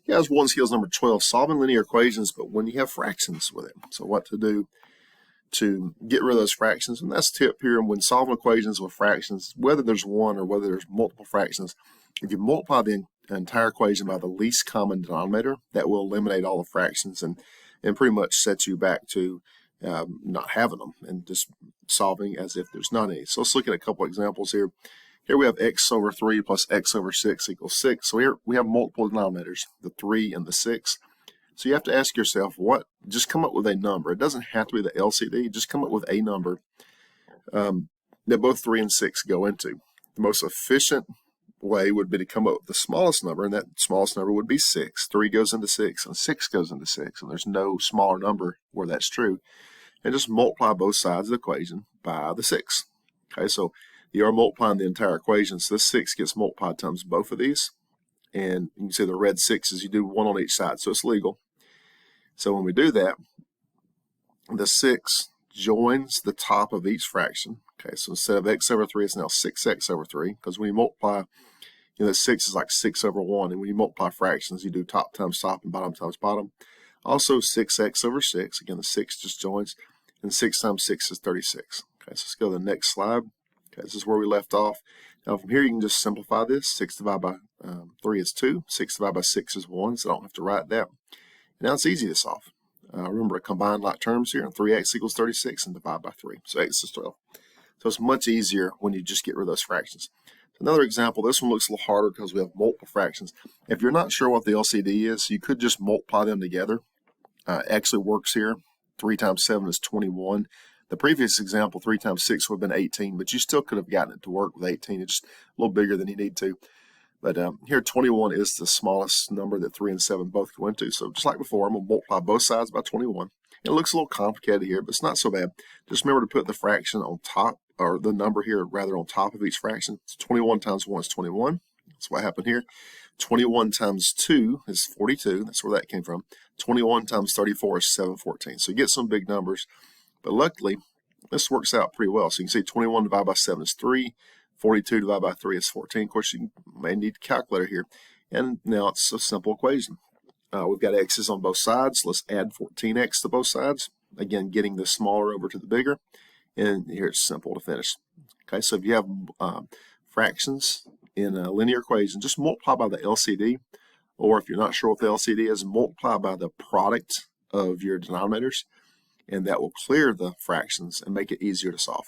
Guys, one skills number 12, solving linear equations, but when you have fractions with it. So what to do to get rid of those fractions, and that's a tip here. When solving equations with fractions, whether there's one or whether there's multiple fractions, if you multiply the entire equation by the least common denominator, that will eliminate all the fractions and pretty much set you back to not having them and just solving as if there's not any. So let's look at a couple examples here. Here we have x over 3 plus x over 6 equals 6. So here we have multiple denominators, the 3 and the 6. So you have to ask yourself, just come up with a number. It doesn't have to be the LCD. Just come up with a number that both 3 and 6 go into. The most efficient way would be to come up with the smallest number, and that smallest number would be 6. 3 goes into 6, and 6 goes into 6, and there's no smaller number where that's true. And just multiply both sides of the equation by the 6. Okay, so you are multiplying the entire equation, so this 6 gets multiplied times both of these. And you can see the red 6s, you do one on each side, so it's legal. So when we do that, the 6 joins the top of each fraction. Okay, so instead of x over 3, it's now 6x over 3, because when you multiply, the 6 is like 6 over 1, and when you multiply fractions, you do top times top and bottom times bottom. Also 6x over 6, again the 6 just joins, and 6 times 6 is 36. Okay, so let's go to the next slide. Okay, this is where we left off. Now from here you can just simplify this. 6 divided by 3 is 2, 6 divided by 6 is 1, so I don't have to write that. Now it's easy to solve. Remember to combine like terms here, and 3x equals 36 and divide by 3, so x is 12. So it's much easier when you just get rid of those fractions. Another example, this one looks a little harder because we have multiple fractions. If you're not sure what the LCD is, you could just multiply them together. Actually works here. 3 times 7 is 21. The previous example, 3 times 6 would have been 18, but you still could have gotten it to work with 18. It's just a little bigger than you need to. But here 21 is the smallest number that 3 and 7 both go into. So just like before, I'm going to multiply both sides by 21. It looks a little complicated here, but it's not so bad. Just remember to put the fraction on top, or the number here rather, on top of each fraction. So 21 times 1 is 21. That's what happened here. 21 times 2 is 42. That's where that came from. 21 times 34 is 714. So you get some big numbers. But luckily, this works out pretty well. So you can see 21 divided by 7 is 3. 42 divided by 3 is 14. Of course, you may need a calculator here. And now it's a simple equation. We've got x's on both sides. Let's add 14x to both sides. Again, getting the smaller over to the bigger. And here it's simple to finish. Okay, so if you have fractions in a linear equation, just multiply by the LCD. Or if you're not sure what the LCD is, multiply by the product of your denominators. And that will clear the fractions and make it easier to solve.